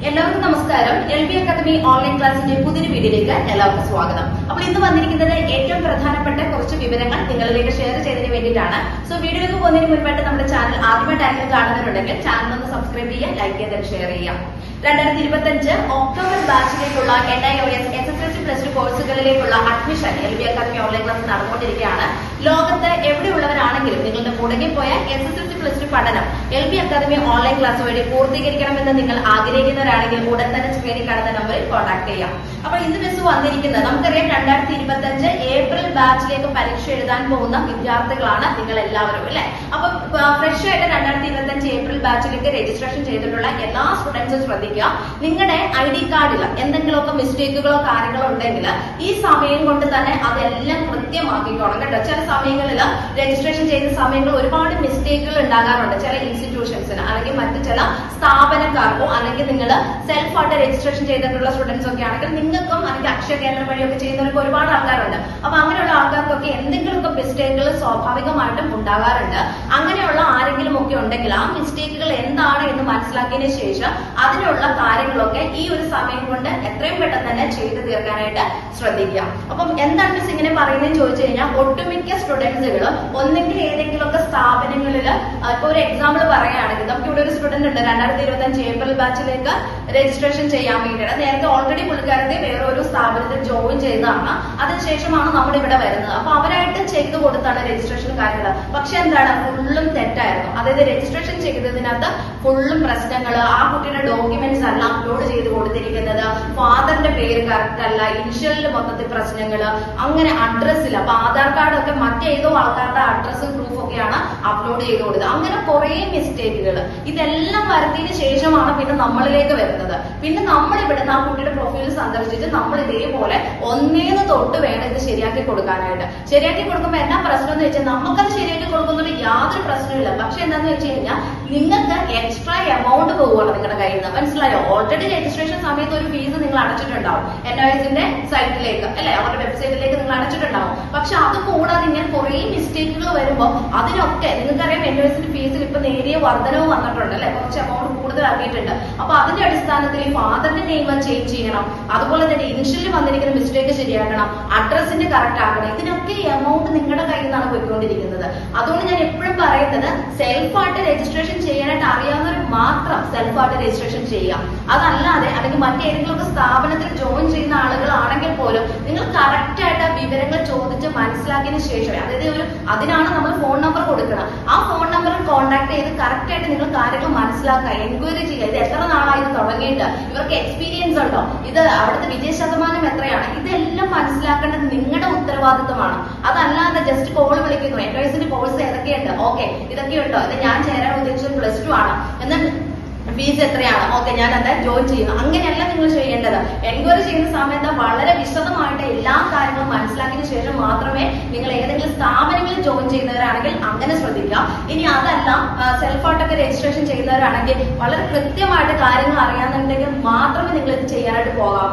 എല്ലാവർക്കും നമസ്കാരം. LB academy online ക്ലാസിന്റെ പുതിയൊരു വീഡിയോയിലേക്ക് എല്ലാവർക്കും സ്വാഗതം. അപ്പോൾ ഇന്ന് വന്നിരിക്കുന്നത് ഏറ്റവും പ്രധാനപ്പെട്ട കുറച്ച് വിവരങ്ങൾ നിങ്ങളിലേക്ക് ഷെയർ ചെയ്തതിന് വേണ്ടിയിട്ടാണ്. സോ വീഡിയോയിലേക്ക് പോകുന്നതിന് മുൻപായിട്ട് നമ്മുടെ ചാനൽ ആദ്യമായിട്ടായിരിക്കും കാണുന്നവരുണ്ടെങ്കിൽ ചാനൽ ഒന്ന് സബ്സ്ക്രൈബ് ചെയ്യുക, ലൈക്ക് ചെയ്ത് ഷെയർ ചെയ്യാം. 2025 ഒക്ടോബർ ബാച്ചിലേക്കുള്ള NIOS SSLC പ്ലസ് ടു കോഴ്സുകളിലേക്കുള്ള admission LB academy online class നടന്നുകൊണ്ടിരിക്കുകയാണ്. ലോകത്ത് എവിടെയുള്ളവരാണെങ്കിലും നിങ്ങളുടെ മുടങ്ങിപ്പോയ SSLC പ്ലസ് ടു പഠനം LB അക്കാദമി ഓൺലൈൻ ക്ലാസ് വഴി പൂർത്തീകരിക്കണമെന്ന് നിങ്ങൾ ആഗ്രഹിക്കുന്നവരാണെങ്കിൽ ഉടൻ തന്നെ സ്ക്രീനിൽ കാണുന്ന നമ്പറിൽ കോൺടാക്ട് ചെയ്യാം. അപ്പോൾ ഇന്ന് ബസ് വന്നിരിക്കുന്നത് നമുക്കറിയാം 2025 ഏപ്രിൽ ബാച്ചിലേക്ക് പരീക്ഷ എഴുതാൻ പോകുന്ന വിദ്യാർത്ഥികളാണ് നിങ്ങൾ എല്ലാവരും അല്ലെ. അപ്പൊ ഫ്രഷ് ആയിട്ട് 2025 ഏപ്രിൽ ബാച്ചിലേക്ക് രജിസ്ട്രേഷൻ ചെയ്തിട്ടുള്ള എല്ലാ സ്റ്റുഡൻസും ശ്രദ്ധിക്കുക. നിങ്ങളുടെ ID കാർഡിൽ എന്തെങ്കിലുമൊക്കെ മിസ്റ്റേക്കുകളോ കാര്യങ്ങളോ ഉണ്ടെങ്കിൽ ഈ സമയം കൊണ്ട് തന്നെ അതെല്ലാം കൃത്യമാക്കിക്കോണം കേട്ടോ. ചില സമയങ്ങളിൽ രജിസ്ട്രേഷൻ ചെയ്ത സമയങ്ങളിൽ ഒരുപാട് മിസ്റ്റേക്കുകൾ ഉണ്ടാകാറുണ്ട് ചില ഇൻസ്റ്റിറ്റ്യൂഷൻസിന് അല്ലെങ്കിൽ മറ്റു ചില സ്ഥാപനക്കാർക്കോ അല്ലെങ്കിൽ നിങ്ങൾ സെൽഫായിട്ട് രജിസ്ട്രേഷൻ ചെയ്തിട്ടുള്ള സ്റ്റുഡൻസ് ഒക്കെ ആണെങ്കിൽ നിങ്ങൾക്കും അല്ലെങ്കിൽ അക്ഷയ കേന്ദ്രം വഴിയൊക്കെ ചെയ്യുന്നവർക്ക് ഒരുപാട് ആൾക്കാരുണ്ട്. അപ്പൊ അങ്ങനെയുള്ള ആൾക്കാർക്കൊക്കെ എന്തെങ്കിലുമൊക്കെ മിസ്റ്റേക്കുകൾ സ്വാഭാവികമായിട്ടും ഉണ്ടാകാറുണ്ട്. അങ്ങനെയുള്ള ആരെങ്കിലും ഒക്കെ ഉണ്ടെങ്കിൽ ആ മിസ്റ്റേക്കുകൾ എന്താണ് എന്ന് മനസ്സിലാക്കിയതിനു ശേഷം അതിനുള്ള കാര്യങ്ങളൊക്കെ ഈ ഒരു സമയം കൊണ്ട് എത്രയും പെട്ടെന്ന് തന്നെ ചെയ്തു തീർക്കാനായിട്ട് ശ്രദ്ധിക്കുക. അപ്പം എന്താണ് മിസ് ഇങ്ങനെ പറയുന്നതെന്ന് ചോദിച്ചു കഴിഞ്ഞാൽ ഒട്ടുമിക്ക സ്റ്റുഡൻസുകൾ ഒന്നെങ്കിൽ ഏതെങ്കിലുമൊക്കെ സ്ഥാപനങ്ങളിൽ ഇപ്പൊ ഒരു എക്സാമ്പിൾ പറയുകയാണെങ്കിൽ നമുക്ക് ഇവിടെ ഒരു സ്റ്റുഡന്റ് ഉണ്ട് 2025 ഏപ്രിൽ ബാച്ചിലേക്ക് രജിസ്ട്രേഷൻ ചെയ്യാൻ വേണ്ടിയിട്ട്. നേരത്തെ ഓൾറെഡി പുള്ളിക്കാരത്തെ വേറെ ഒരു സ്ഥാപനത്തിൽ ജോയിൻ ചെയ്തതാണ്. അതിനുശേഷമാണ് നമ്മളിവിടെ വരുന്നത്. അപ്പൊ അവരായിട്ട് ചെയ്ത് കൊടുത്താണ് രജിസ്ട്രേഷൻ കാര്യങ്ങൾ. പക്ഷെ എന്താണ് ഫുള്ളും തെറ്റായിരുന്നു. അതായത് രജിസ്ട്രേഷൻ ചെയ്തതിനകത്ത് ഫുള്ളും പ്രശ്നങ്ങൾ, ആ കുട്ടിയുടെ ഡോക്യുമെന്റ്സ് അല്ല അപ്ലോഡ് ചെയ്ത് കൊടുത്തിരിക്കുന്നത്, ഫാദറിന്റെ പേര് കറക്റ്റ് അല്ല, ഇനിഷ്യലിൽ മൊത്തത്തിൽ പ്രശ്നങ്ങൾ, അങ്ങനെ അഡ്രസ്സിൽ അപ്പൊ ആധാർ കാർഡ് ഒക്കെ മറ്റേതോ ആൾക്കാരുടെ അഡ്രസ്സും പ്രൂഫ് ഒക്കെയാണ് അപ്ലോഡ് ചെയ്ത് കൊടുത്തത്. അങ്ങനെ കുറെ മിസ്റ്റേക്കുകൾ ഇതെല്ലാം വരുത്തിയതിനു ശേഷമാണ് പിന്നെ നമ്മളിലേക്ക് വരുന്നത്. പിന്നെ നമ്മൾ ഇവിടുന്ന് ആ കുട്ടിയുടെ പ്രൊഫൈൽ സന്ദർശിച്ച് നമ്മൾ ഇതേപോലെ ഒന്നേന്ന് തൊട്ട് വേണം ഇത് ശരിയാക്കി കൊടുക്കാനായിട്ട്. ശരിയാക്കി കൊടുക്കുമ്പോൾ എന്നാ പ്രശ്നം എന്ന് വെച്ചാൽ നമുക്കത് ശരിയാക്കി കൊടുക്കുന്നതിൽ യാതൊരു പ്രശ്നമില്ല. പക്ഷെ എന്താന്ന് വെച്ച് കഴിഞ്ഞാൽ നിങ്ങൾക്ക് എക്സ്ട്രാ എമൗണ്ട് പോവുകയാണ് നിങ്ങളുടെ കയ്യിൽ നിന്ന്. മനസ്സിലായോ? ഓൾറെഡി രജിസ്ട്രേഷൻ സമയത്ത് ഒരു ഫീസ് നിങ്ങൾ അടച്ചിട്ടുണ്ടാവും NIOSന്റെ സൈറ്റിലേക്ക് അല്ലെ, അവരുടെ വെബ്സൈറ്റിലേക്ക് നിങ്ങൾ അടച്ചിട്ടുണ്ടാവും. പക്ഷെ അത് കൂടാതെ ഇങ്ങനെ കുറെ മിസ്റ്റേക്കുകൾ വരുമ്പോൾ അതിനൊക്കെ നിങ്ങൾക്കറിയാം NIOSന്റെ ഫീസിൽ ഇപ്പൊ നേരിയ വർധനവ് വന്നിട്ടുണ്ട് അല്ലെ, കുറച്ച് എമൗണ്ട് കൂടുതലാക്കിയിട്ടുണ്ട്. അപ്പൊ അതിന്റെ അടിസ്ഥാനത്തിൽ ഈ ഫാദറിന്റെ നെയിം ചേഞ്ച് ചെയ്യണം, അതുപോലെ തന്നെ ഇനിഷ്യലി വന്നിരിക്കുന്ന മിസ്റ്റേക്ക് ശരിയാക്കണം, അഡ്രസ്സിന്റെ കറക്റ്റ് ആക്കണം. ഇതിനൊക്കെ എമൗണ്ട് നിങ്ങളുടെ കയ്യിൽ നിന്നാണ് പോയിക്കൊണ്ടിരിക്കുന്നത്. അതുകൊണ്ട് ഞാൻ എപ്പോഴും പറയുന്നത് സെൽഫായിട്ട് രജിസ്ട്രേഷൻ ചെയ്യാനായിട്ട് അറിയാവുന്നവർ മാത്രം സെൽഫായിട്ട് രജിസ്ട്രേഷൻ ചെയ്യുക. അതല്ലാതെ അല്ലെങ്കിൽ മറ്റേതെങ്കിലും സ്ഥാപനത്തിൽ ജോയിൻ ചെയ്യുന്ന ആളുകളാണെങ്കിൽ പോലും നിങ്ങൾ കറക്റ്റ് ആയിട്ട് വിവരങ്ങൾ ചോദിച്ച് മനസ്സിലാക്കിയതിനു ശേഷം, അതായത് അതിനാണ് നമ്മൾ ഫോൺ നമ്പർ കൊടുക്കണം. ആ ഫോൺ നമ്പറിൽ കോൺടാക്ട് ചെയ്ത് കറക്റ്റ് ആയിട്ട് നിങ്ങൾ കാര്യങ്ങൾ മനസ്സിലാക്കുക, എൻക്വയറി ചെയ്യുക. ഇത് എത്ര നാളായി ഇത് തുടങ്ങിയിട്ട്, ഇവർക്ക് എക്സ്പീരിയൻസ് ഉണ്ടോ, ഇത് അവിടുത്തെ വിജയ ശതമാനം എത്രയാണ്, ഇതെല്ലാം മനസ്സിലാക്കേണ്ടത് നിങ്ങളുടെ ഉത്തരവാദിത്വമാണ്. അതല്ലാതെ ജസ്റ്റ് കോൾ വിളിക്കുന്നു, NIOSന്റെ കോഴ്സ് ഏതൊക്കെയുണ്ട്, ഓക്കെ ഇതൊക്കെയുണ്ടോ, ഇത് ഞാൻ ചേരാൻ ഉദ്ദേശിച്ചത് +2 ആണ്, എന്നാൽ ഫീസ് എത്രയാണ്, ഓക്കെ ഞാൻ എന്താ ജോയിൻ ചെയ്യുന്നു, അങ്ങനെയല്ല നിങ്ങൾ ചെയ്യേണ്ടത്. എൻക്വയറി ചെയ്യുന്ന സമയത്ത് വളരെ വിശദമായിട്ട് എല്ലാ കാര്യങ്ങളും മനസ്സിലാക്കിയതിനു ശേഷം മാത്രമേ നിങ്ങൾ ഏതെങ്കിലും സ്ഥാപനങ്ങളിൽ ജോയിൻ ചെയ്യുന്നവരാണെങ്കിൽ അങ്ങനെ ശ്രദ്ധിക്കുക. ഇനി അതല്ല സെൽഫായിട്ടൊക്കെ രജിസ്ട്രേഷൻ ചെയ്യുന്നവരാണെങ്കിൽ വളരെ കൃത്യമായിട്ട് കാര്യങ്ങൾ അറിയാന്നുണ്ടെങ്കിൽ മാത്രമേ നിങ്ങൾ ഇത് ചെയ്യാനായിട്ട്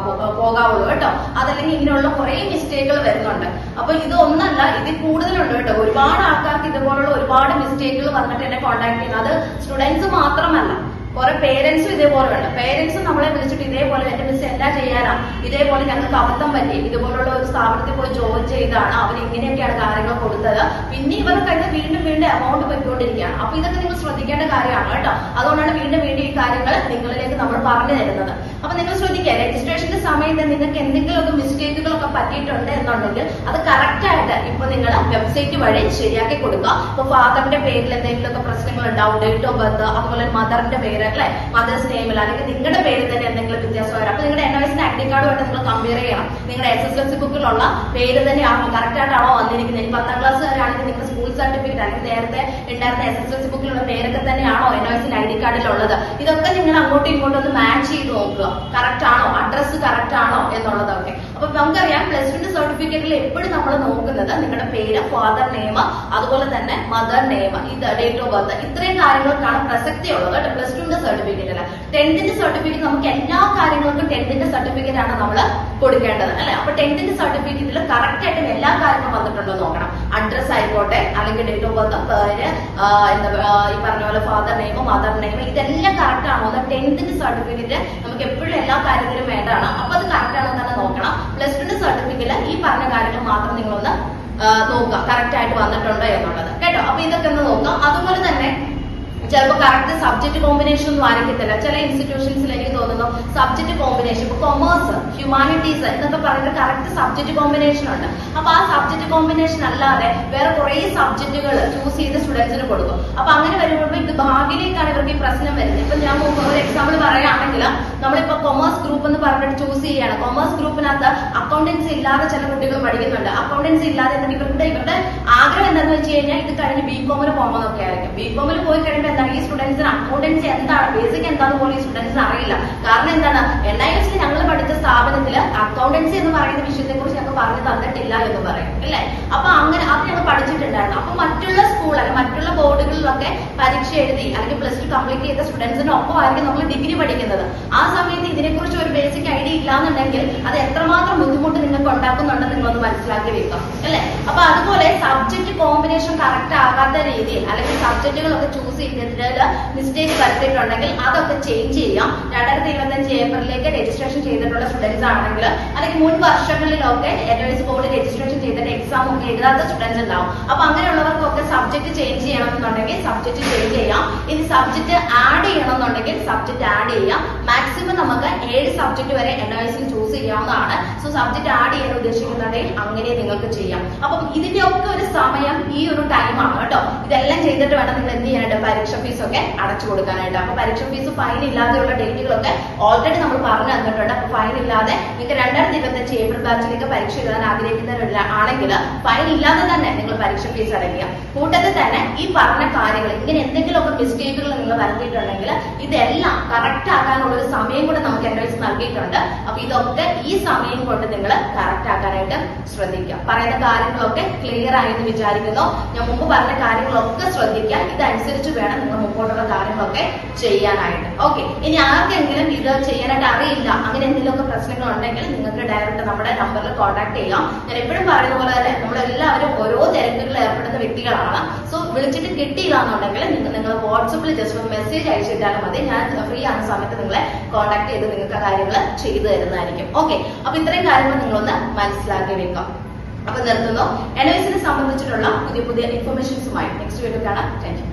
പോകാവുള്ളൂ കേട്ടോ. അതല്ലെങ്കിൽ ഇങ്ങനെയുള്ള കുറെ മിസ്റ്റേക്കുകൾ വരുന്നുണ്ട്. അപ്പൊ ഇതൊന്നല്ല, ഇതിൽ കൂടുതലുണ്ട് കേട്ടോ. ഒരുപാട് ആൾക്കാർക്ക് ഇതുപോലുള്ള ഒരുപാട് മിസ്റ്റേക്കുകൾ വന്നിട്ട് എന്നെ കോൺടാക്ട് ചെയ്യുന്നത് അത് സ്റ്റുഡൻസ് മാത്രമല്ല, കുറെ പേരൻസും ഇതേപോലെ വേണം. പേരൻസും നമ്മളെ വിളിച്ചിട്ട് ഇതേപോലെ എന്റെ മിസ് എന്താ ചെയ്യാനാ, ഇതേപോലെ ഞങ്ങൾക്ക് അബദ്ധം പറ്റി, ഇതുപോലുള്ള ഒരു സ്ഥാപനത്തിൽ പോയി ജോയിൻ ചെയ്താണ്, അവർ ഇങ്ങനെയൊക്കെയാണ് കാര്യങ്ങൾ കൊടുത്തത്, പിന്നെ ഇവർക്ക് കഴിഞ്ഞ വീണ്ടും എമൗണ്ട് പോയിക്കൊണ്ടിരിക്കുകയാണ്. അപ്പൊ ഇതൊക്കെ നിങ്ങൾ ശ്രദ്ധിക്കേണ്ട കാര്യമാണ് കേട്ടോ. അതുകൊണ്ടാണ് വീണ്ടും ഈ കാര്യങ്ങൾ നിങ്ങളിലേക്ക് നമ്മൾ പറഞ്ഞു തരുന്നത്. അപ്പൊ നിങ്ങൾ ശ്രദ്ധിക്കുക, രജിസ്ട്രേഷന്റെ സമയത്ത് നിങ്ങൾക്ക് എന്തെങ്കിലുമൊക്കെ മിസ്റ്റേക്കുകളൊക്കെ പറ്റിയിട്ടുണ്ട് എന്നുണ്ടെങ്കിൽ അത് കറക്റ്റ് ആയിട്ട് ഇപ്പൊ നിങ്ങൾ വെബ്സൈറ്റ് വഴി ശരിയാക്കി കൊടുക്കുക. ഇപ്പൊ ഫാദറിന്റെ പേരിൽ എന്തെങ്കിലുമൊക്കെ പ്രശ്നങ്ങൾ ഉണ്ടാവും, ഡേറ്റ് ഓഫ് ബർത്ത്, അതുപോലെ മദറിന്റെ പേര് അല്ലെ, മദേഴ്സ് നെയിമിൽ അല്ലെങ്കിൽ നിങ്ങളുടെ പേരിൽ തന്നെ എന്തെങ്കിലും വ്യത്യാസം വരാം. അപ്പൊ നിങ്ങളുടെ NIOSന്റെ ID കാർഡുമായിട്ട് നിങ്ങൾ കമ്പയർ ചെയ്യണം. നിങ്ങളുടെ SSLC ബുക്കിലുള്ള പേര് തന്നെയാണോ, കറക്റ്റ് ആയിട്ടാണോ വന്നിരിക്കുന്നത്. ഇനി 10ാം ക്ലാസ് വരെയാണെങ്കിൽ നിങ്ങളുടെ സ്കൂൾ സർട്ടിഫിക്കറ്റ് അല്ലെങ്കിൽ നേരത്തെ ഉണ്ടായിരുന്ന SSLC ബുക്കിലുള്ള പേരൊക്കെ തന്നെയാണോ NIOSന്റെ ID കാർഡിലുള്ളത്. ഇതൊക്കെ നിങ്ങൾ അങ്ങോട്ടും ഇങ്ങോട്ടും ഒന്ന് മാച്ച് ചെയ്ത് നോക്കുക, കറക്റ്റ് ആണോ, അഡ്രസ് കറക്റ്റ് ആണോ എന്നുള്ളതൊക്കെ. അപ്പൊ നമുക്കറിയാം +2ന്റെ സർട്ടിഫിക്കറ്റിൽ എപ്പോഴും നമ്മൾ നോക്കുന്നത് നിങ്ങളുടെ പേര്, ഫാദർ നെയിം, അതുപോലെ തന്നെ മദർ നെയിം, ഇത് ഡേറ്റ് ഓഫ് ബർത്ത്, ഇത്രയും കാര്യങ്ങൾക്കാണ് പ്രസക്തി ഉള്ളത്. +2ന്റെ സർട്ടിഫിക്കറ്റ് അല്ല. 10th സർട്ടിഫിക്കറ്റ് നമുക്ക് എല്ലാ കാര്യങ്ങൾക്കും 10th സർട്ടിഫിക്കറ്റ് സർട്ടിഫിക്കറ്റ് ആണ് നമ്മൾ കൊടുക്കേണ്ടത് അല്ലെ. അപ്പൊ 10th സർട്ടിഫിക്കറ്റിൽ കറക്റ്റ് ആയിട്ടും എല്ലാ കാര്യങ്ങളും വന്നിട്ടുണ്ടോ നോക്കണം. അഡ്രസ് ആയിക്കോട്ടെ, അല്ലെങ്കിൽ ഡേറ്റ് ഓഫ് ബർത്ത്, പേര്, ഈ പറഞ്ഞ പോലെ ഫാദർ നെയിം, മദർ നെയിം, ഇതെല്ലാം കറക്റ്റ് ആണോ. 10th സർട്ടിഫിക്കറ്റ് നമുക്ക് എപ്പോഴും എല്ലാ കാര്യത്തിലും വേണ്ടതാണ്. അപ്പൊ അത് കറക്റ്റ് ആണോ തന്നെ നോക്കണം. +2 സർട്ടിഫിക്കറ്റ് ഈ പറഞ്ഞ കാര്യങ്ങൾ മാത്രം നിങ്ങളൊന്ന് നോക്കുക, കറക്റ്റ് ആയിട്ട് വന്നിട്ടുണ്ടോ എന്നുള്ളത് കേട്ടോ. അപ്പൊ ഇതൊക്കെ ഒന്ന് നോക്കാം. അതുപോലെ തന്നെ ചിലപ്പോൾ കറക്റ്റ് സബ്ജക്ട് കോമ്പിനേഷൻ ഒന്നും ആയിരിക്കത്തില്ല. ചില ഇൻസ്റ്റിറ്റ്യൂഷൻസിൽ എനിക്ക് തോന്നുന്നു സബ്ജക്ട് കോമ്പിനേഷൻ, ഇപ്പൊ കൊമേഴ്സ്, ഹ്യൂമാനിറ്റീസ് എന്നൊക്കെ പറയുന്നത് കറക്റ്റ് സബ്ജക്ട് കോമ്പിനേഷൻ ഉണ്ട്. അപ്പൊ ആ സബ്ജക്ട് കോമ്പിനേഷൻ അല്ലാതെ വേറെ കുറെ സബ്ജക്റ്റുകൾ ചൂസ് ചെയ്ത് സ്റ്റുഡൻസിന് കൊടുക്കും. അപ്പൊ അങ്ങനെ വരുമ്പോൾ ഇത് ഭാഗ്യയിലേക്കാണ് ഇവർക്ക് ഈ പ്രശ്നം വരുന്നത്. ഇപ്പൊ ഞാൻ ഒരു എക്സാമ്പിൾ പറയുകയാണെങ്കിൽ, നമ്മളിപ്പോ കൊമേഴ്സ് ഗ്രൂപ്പ് എന്ന് പറഞ്ഞിട്ട് ചൂസ് ചെയ്യാണ്. കൊമേഴ്സ് ഗ്രൂപ്പിനകത്ത് അക്കൗണ്ടൻസി ഇല്ലാതെ ചില കുട്ടികൾ പഠിക്കുന്നുണ്ട്. അക്കൗണ്ടൻസി ഇല്ലാതെ ഇവരുടെ ആഗ്രഹം എന്താണെന്ന് വെച്ച് കഴിഞ്ഞാൽ ഇത് കഴിഞ്ഞ് ബികോമിൽ പോകുന്നതൊക്കെ ആയിരിക്കും. ബികോമിൽ പോയി കഴിയുമ്പോൾ ഈ സ്റ്റുഡൻസിന് അക്കൗണ്ടൻസി എന്താണ്, ബേസിക് എന്താണെന്ന് പോലും ഈ സ്റ്റുഡൻസിന് അറിയില്ല. കാരണം എന്താണ്, NIST ഞങ്ങൾ പഠിച്ച സ്ഥാപനത്തിൽ അക്കൗണ്ടൻസി എന്ന് പറയുന്ന വിഷയത്തെ കുറിച്ച് ഞങ്ങൾ പറഞ്ഞു തന്നിട്ടില്ല എന്ന് പറയും അല്ലെ. അപ്പൊ അങ്ങനെ അത് ഞങ്ങൾ പഠിച്ചിട്ടുണ്ടായിരുന്നു. അപ്പൊ മറ്റുള്ള സ്കൂൾ അല്ലെങ്കിൽ മറ്റുള്ള ബോർഡുകളിലൊക്കെ പരീക്ഷ എഴുതി അല്ലെങ്കിൽ +2 കംപ്ലീറ്റ് ചെയ്ത സ്റ്റുഡൻസിന് ഒപ്പമായിരിക്കും നമ്മൾ ഡിഗ്രി പഠിക്കുന്നത്. ആ സമയത്ത് ഇതിനെക്കുറിച്ച് ഒരു ബേസിക് ഐഡിയ ഇല്ലാന്നുണ്ടെങ്കിൽ അത് എത്രമാത്രം ബുദ്ധിമുട്ട് നിങ്ങൾക്ക് ഉണ്ടാക്കുന്നുണ്ടെന്ന് നിങ്ങളൊന്ന് മനസ്സിലാക്കി വെക്കാം അല്ലെ. അപ്പൊ അതുപോലെ സബ്ജക്ട് കോമ്പിനേഷൻ കറക്റ്റ് ആകാത്ത രീതിയിൽ അല്ലെങ്കിൽ സബ്ജക്റ്റുകളൊക്കെ ചൂസ് ചെയ്ത് മിസ്റ്റേക്ക് വരുത്തിയിട്ടുണ്ടെങ്കിൽ അതൊക്കെ ചേഞ്ച് ചെയ്യാം. 2025 ഏപ്രിലേക്ക് രജിസ്ട്രേഷൻ ചെയ്തിട്ടുള്ള സ്റ്റുഡൻസ് ആണെങ്കിൽ, അല്ലെങ്കിൽ മുൻ വർഷങ്ങളിലൊക്കെ NIST ബോർഡ് രജിസ്ട്രേഷൻ ചെയ്തിട്ട് എക്സാം ഒക്കെ എഴുതാത്ത സ്റ്റുഡൻസ് ഉണ്ടാവും. അപ്പൊ അങ്ങനെയുള്ളവർക്കൊക്കെ സബ്ജക്ട് ചേഞ്ച് ചെയ്യണമെന്നുണ്ടെങ്കിൽ സബ്ജക്ട് ചേഞ്ച് ചെയ്യാം. ഇനി സബ്ജക്ട് ആഡ് ചെയ്യണമെന്നുണ്ടെങ്കിൽ സബ്ജക്ട് ആഡ് ചെയ്യാം. മാക്സിമം നമുക്ക് 7 സബ്ജക്ട് വരെ NIST ചൂസ് ചെയ്യാവുന്നതാണ്. സോ സബ്ജക്ട് ആഡ് ചെയ്യാൻ ഉദ്ദേശിക്കുന്നുണ്ടെങ്കിൽ അങ്ങനെ നിങ്ങൾക്ക് ചെയ്യാം. അപ്പം ഇതിന്റെ ഒക്കെ ഒരു സമയം ഈ ഒരു ടൈമാണ് കേട്ടോ. ഇതെല്ലാം ചെയ്തിട്ട് വേണം നിങ്ങൾ എന്ത് ചെയ്യാനായിട്ട് പരീക്ഷ ഫീസ് ഒക്കെ അടച്ചു കൊടുക്കാനായിട്ട്. അപ്പൊ പരീക്ഷ ഫീസ് ഫൈൻ ഇല്ലാതെയുള്ള ഡേറ്റുകളൊക്കെ ഓൾറെഡി നമ്മൾ പറഞ്ഞു തന്നിട്ടുണ്ട്. അപ്പൊ ഫൈൻ ഇല്ലാതെ നിങ്ങൾക്ക് 2025 ഏപ്രിൽ ബാച്ചിലേക്ക് പരീക്ഷ എഴുതാൻ ആഗ്രഹിക്കുന്നവരാണെങ്കിൽ ഫൈൻ ഇല്ലാതെ തന്നെ നിങ്ങൾ പരീക്ഷ ഫീസ് അടയ്ക്കുക. കൂട്ടത്തിൽ തന്നെ ഈ പറഞ്ഞ കാര്യങ്ങൾ ഇങ്ങനെ എന്തെങ്കിലുമൊക്കെ മിസ്റ്റേക്കുകൾ നിങ്ങൾ വരുത്തിയിട്ടുണ്ടെങ്കിൽ ഇതെല്ലാം കറക്റ്റ് ആക്കാനുള്ള ഒരു സമയം കൂടെ നമുക്ക് NIST നൽകിയിട്ടുണ്ട്. അപ്പൊ ഇതൊക്കെ ഈ സമയം കൊണ്ട് നിങ്ങൾ കറക്റ്റ് ആക്കാനായിട്ട് ശ്രദ്ധിക്കുക. പറയുന്ന കാര്യങ്ങളൊക്കെ ക്ലിയർ ആയി എന്ന് വിചാരിക്കുന്നു. ഞാൻ മുമ്പ് പറഞ്ഞ കാര്യങ്ങളൊക്കെ ശ്രദ്ധിക്കുക. ഇതനുസരിച്ച് വേണം നിങ്ങൾ മുമ്പോട്ടുള്ള കാര്യങ്ങളൊക്കെ ചെയ്യാനായിട്ട്. ഓക്കെ, ഇനി ആർക്കെങ്കിലും ഇത് ചെയ്യാനായിട്ട് അറിയില്ല, അങ്ങനെ എന്തെങ്കിലുമൊക്കെ പ്രശ്നങ്ങൾ ഉണ്ടെങ്കിൽ നിങ്ങൾക്ക് ഡയറക്റ്റ് നമ്മുടെ നമ്പറിൽ കോൺടാക്ട് ചെയ്യാം. ഞാൻ എപ്പോഴും പറയുന്ന പോലെ തന്നെ നമ്മളെല്ലാവരും ഓരോ തിരക്കുകളിൽ ഏർപ്പെടുന്ന വ്യക്തികളാണ്. സോ വിളിച്ചിട്ട് കിട്ടിയില്ല എന്നുണ്ടെങ്കിൽ നിങ്ങൾ വാട്സപ്പിൽ ജസ്റ്റ് ഒരു മെസ്സേജ് അയച്ചിട്ടാലും മതി. ഞാൻ ഫ്രീ ആകുന്ന സമയത്ത് നിങ്ങളെ കോൺടാക്ട് ചെയ്ത് നിങ്ങൾക്ക് കാര്യങ്ങൾ ചെയ്തു തരുന്നതായിരിക്കും. ഓക്കെ, അപ്പൊ ഇത്രയും കാര്യങ്ങൾ നിങ്ങളൊന്ന് മനസ്സിലാക്കി വെക്കാം. അപ്പൊ നിർത്തുന്നു. NIST സംബന്ധിച്ചിട്ടുള്ള പുതിയ ഇൻഫർമേഷൻസുമായി നെക്സ്റ്റ് വീഡിയോ കാണാം. Thank you.